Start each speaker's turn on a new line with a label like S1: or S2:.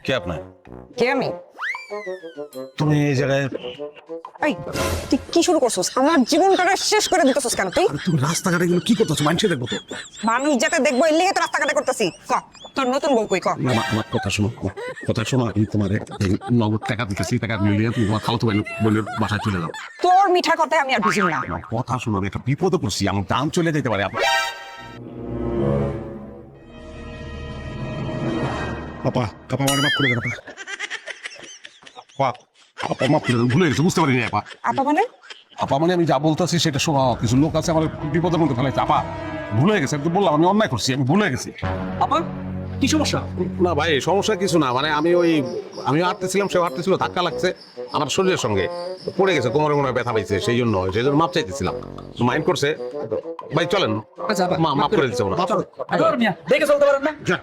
S1: কে আপনার?
S2: কে আমি?
S1: তুমি এই জায়গায়?
S2: এই তুই কি শুরু করছিস? আমার জীবনটা শেষ করে দিতেছিস কেন তুই?
S1: তুমি রাস্তাঘাটে এগুলো কি করতেছো? মানুষে দেখবো তো।
S2: মানুষ যাতে দেখবো এর লেগে তো রাস্তাঘাটে করতেছি। ক তোর নতুন বউ কই ক?
S1: আমার কথা শোনো, কথা শোনো। আমি তোমার এই নগদ টাকা দিতেছি, টাকা মিলিয়ে তুমি তোমার খালাতো ভাই বলে বাসায় চলে যাও।
S2: তোর মিঠা কথায় আমি আর বুঝি না।
S1: আমার কথা শোনো, আমি একটা বিপদে পড়ছি, আমার দাম চলে যেতে পারে। আপা, আপা আমার মাফ করে দেন আপা। আপা, আপা মাফ করে দেন, ভুলে গেছি, বুঝতে পারিনি আপা।
S2: আপা মানে?
S1: আপা মানে আমি যা বলতেছি সেটা শোনো। কিছু লোক আছে আমার বিপদের মধ্যে ফেলাইছে। আপা ভুলে গেছে, আমি তো বললাম আমি অন্যায় করছি, আমি ভুলে গেছি।
S3: আপা কি সমস্যা?
S1: না ভাই, সমস্যা কিছু না। মানে আমি হাঁটতেছিলাম, সে হাঁটতেছিল, ধাক্কা লাগছে আমার শরীরের সঙ্গে, পড়ে গেছে, কোমরে মনে হয় ব্যথা পাইছে, সেই জন্য মাপ চাইতেছিলাম। মাইন্ড করছে ভাই, চলেন।
S3: আচ্ছা
S1: মাফ করে দিচ্ছে ওরা।
S3: দেখে চলতে পারেন না?
S1: যা।